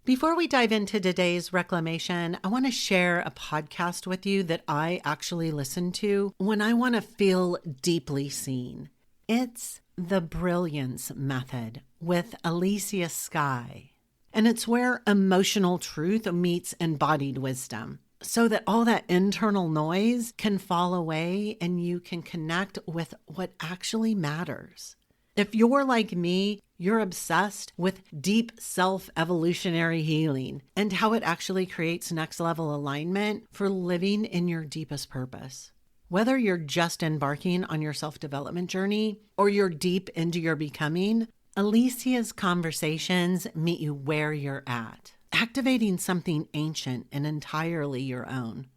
Before we dive into today's reclamation, I want to share a podcast with you that I actually listen to when I want to feel deeply seen. It's The Brilliance Method with Alicia Skye. And it's where emotional truth meets embodied wisdom, so that all that internal noise can fall away and you can connect with what actually matters. If you're like me, you're obsessed with deep self-evolutionary healing and how it actually creates next level alignment for living in your deepest purpose. Whether you're just embarking on your self-development journey or you're deep into your becoming, Alicia's conversations meet you where you're at, activating something ancient and entirely your own.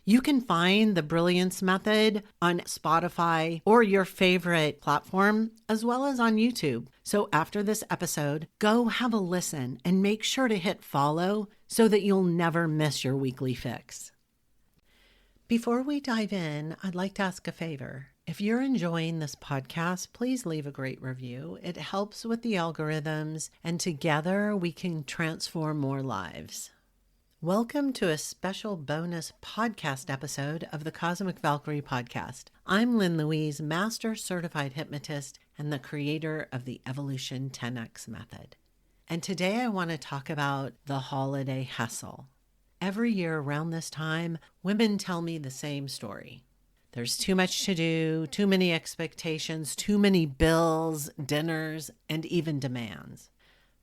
You can find the Brilliance Method on Spotify or your favorite platform, as well as on YouTube. So after this episode, go have a listen and make sure to hit follow so that you'll never miss your weekly fix. Before we dive in, I'd like to ask a favor. If you're enjoying this podcast, please leave a great review. It helps with the algorithms, and together we can transform more lives. Welcome to a special bonus podcast episode of the Cosmic Valkyrie podcast. I'm Lynn Louise, Master Certified Hypnotist and the creator of the Evolution 10X Method. And today I want to talk about the holiday hustle. Every year around this time, women tell me the same story. There's too much to do, too many expectations, too many bills, dinners, and even demands.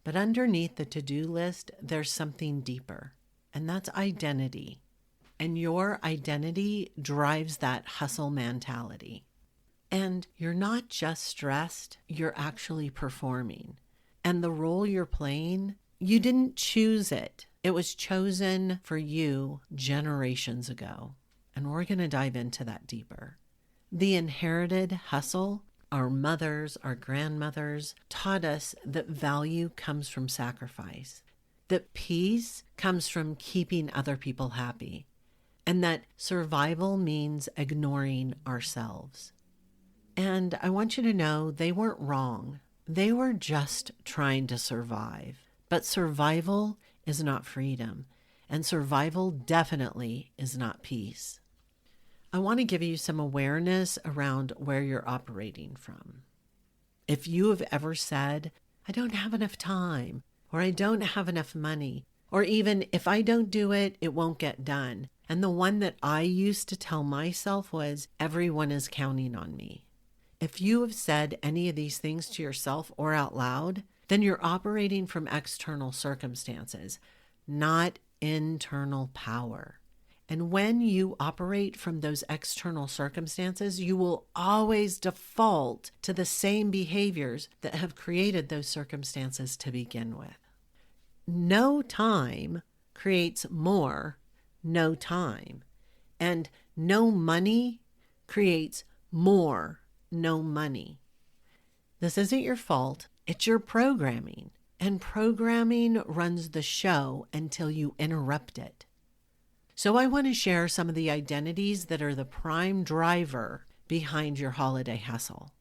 But underneath the to-do list, there's something deeper. And that's identity. And your identity drives that hustle mentality. And you're not just stressed, you're actually performing. And the role you're playing, you didn't choose it. It was chosen for you generations ago. And we're going to dive into that deeper. The inherited hustle, our mothers, our grandmothers taught us that value comes from sacrifice. That peace comes from keeping other people happy, and that survival means ignoring ourselves. And I want you to know they weren't wrong. They were just trying to survive. But survival is not freedom, and survival definitely is not peace. I want to give you some awareness around where you're operating from. If you have ever said, I don't have enough time, or I don't have enough money, or even if I don't do it, it won't get done. And the one that I used to tell myself was, everyone is counting on me. If you have said any of these things to yourself or out loud, then you're operating from external circumstances, not internal power. And when you operate from those external circumstances, you will always default to the same behaviors that have created those circumstances to begin with. No time creates more no time, and no money creates more no money. This isn't your fault, it's your programming, and programming runs the show until you interrupt it. So I want to share some of the identities that are the prime driver behind your holiday hustle.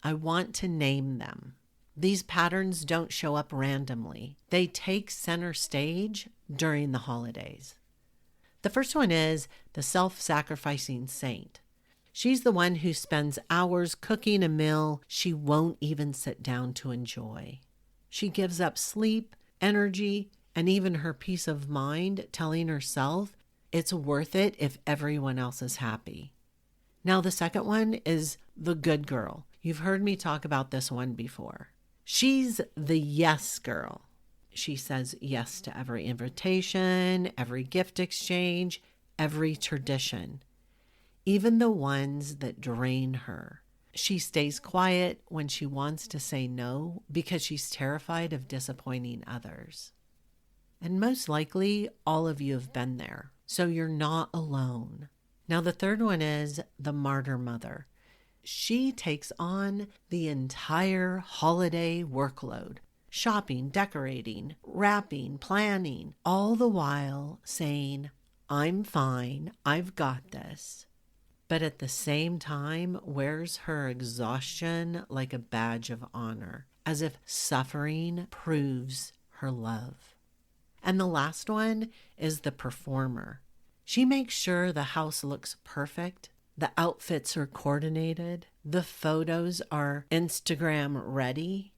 I want to name them. These patterns don't show up randomly. They take center stage during the holidays. The first one is the self-sacrificing saint. She's the one who spends hours cooking a meal she won't even sit down to enjoy. She gives up sleep, energy, and even her peace of mind, telling herself it's worth it if everyone else is happy. Now, the second one is the good girl. You've heard me talk about this one before. She's the yes girl. She says yes to every invitation, every gift exchange, every tradition, even the ones that drain her. She stays quiet when she wants to say no because she's terrified of disappointing others. And most likely, all of you have been there, so you're not alone. Now, the third one is the Martyr Mother. She takes on the entire holiday workload, shopping, decorating, wrapping, planning, all the while saying, I'm fine, I've got this. But at the same time, wears her exhaustion like a badge of honor, as if suffering proves her love. And the last one is the performer. She makes sure the house looks perfect, the outfits are coordinated, the photos are Instagram ready,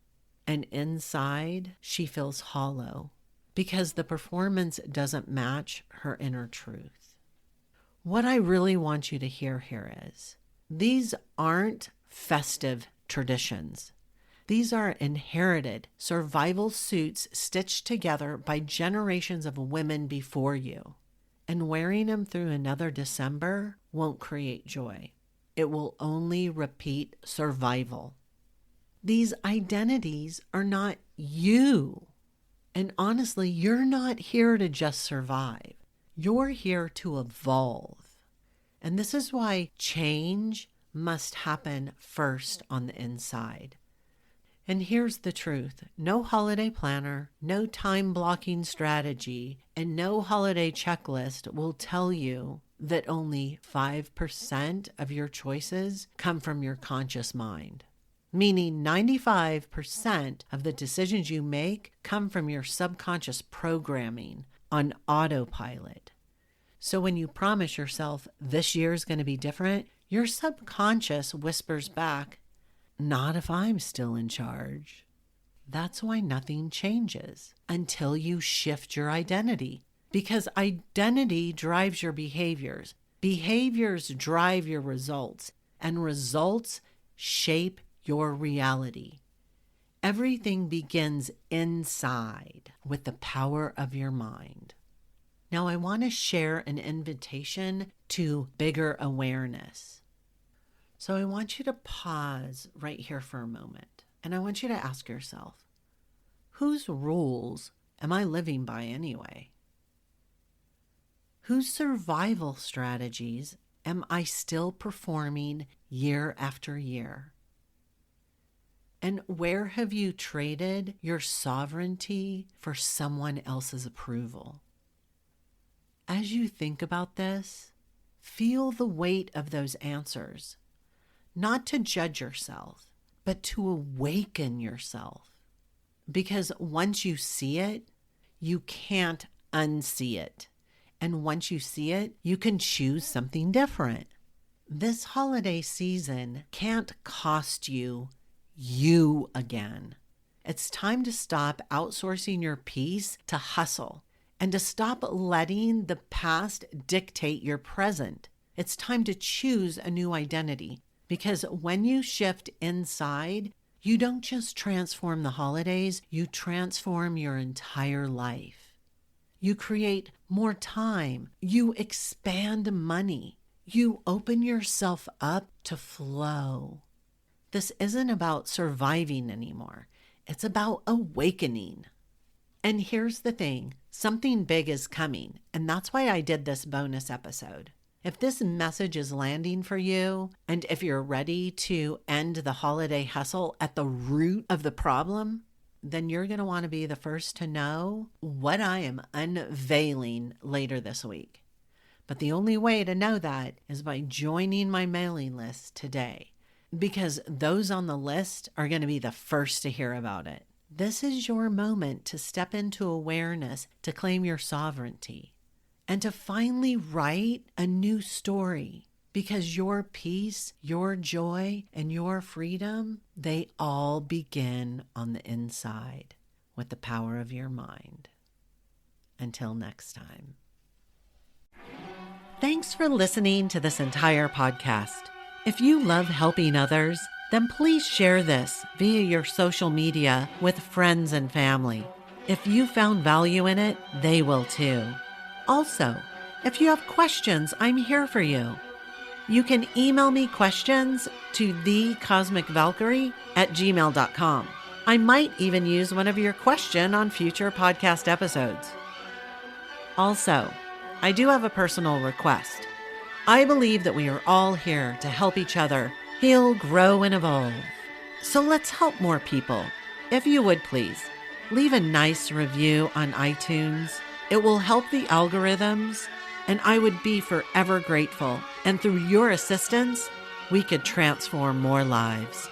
and inside she feels hollow because the performance doesn't match her inner truth. What I really want you to hear here is, these aren't festive traditions. These are inherited survival suits stitched together by generations of women before you. And wearing them through another December won't create joy. It will only repeat survival. These identities are not you. And honestly, you're not here to just survive. You're here to evolve. And this is why change must happen first on the inside. And here's the truth. No holiday planner, no time blocking strategy, and no holiday checklist will tell you that only 5% of your choices come from your conscious mind. Meaning 95% of the decisions you make come from your subconscious programming on autopilot. So when you promise yourself this year is going to be different, your subconscious whispers back, not if I'm still in charge. That's why nothing changes until you shift your identity, because identity drives your behaviors. Behaviors drive your results, and results shape your reality. Everything begins inside with the power of your mind. Now, I want to share an invitation to bigger awareness. So I want you to pause right here for a moment, and I want you to ask yourself, whose rules am I living by anyway? Whose survival strategies am I still performing year after year? And where have you traded your sovereignty for someone else's approval? As you think about this, feel the weight of those answers, not to judge yourself, but to awaken yourself. Because once you see it, you can't unsee it. And once you see it, you can choose something different. This holiday season can't cost you again. It's time to stop outsourcing your peace to hustle and to stop letting the past dictate your present. It's time to choose a new identity, because when you shift inside, you don't just transform the holidays, you transform your entire life. You create more time, you expand money, you open yourself up to flow. This isn't about surviving anymore. It's about awakening. And here's the thing, something big is coming, and that's why I did this bonus episode. If this message is landing for you, and if you're ready to end the holiday hustle at the root of the problem, then you're going to want to be the first to know what I am unveiling later this week. But the only way to know that is by joining my mailing list today, because those on the list are going to be the first to hear about it. This is your moment to step into awareness, to claim your sovereignty, and to finally write a new story, because your peace, your joy, and your freedom, they all begin on the inside with the power of your mind. Until next time. Thanks for listening to this entire podcast. If you love helping others, then please share this via your social media with friends and family. If you found value in it, they will too. Also, if you have questions, I'm here for you. You can email me questions to thecosmicvalkyrie@gmail.com. I might even use one of your questions on future podcast episodes. Also, I do have a personal request. I believe that we are all here to help each other heal, grow, and evolve. So let's help more people. If you would please, leave a nice review on iTunes. It will help the algorithms, and I would be forever grateful. And through your assistance, we could transform more lives.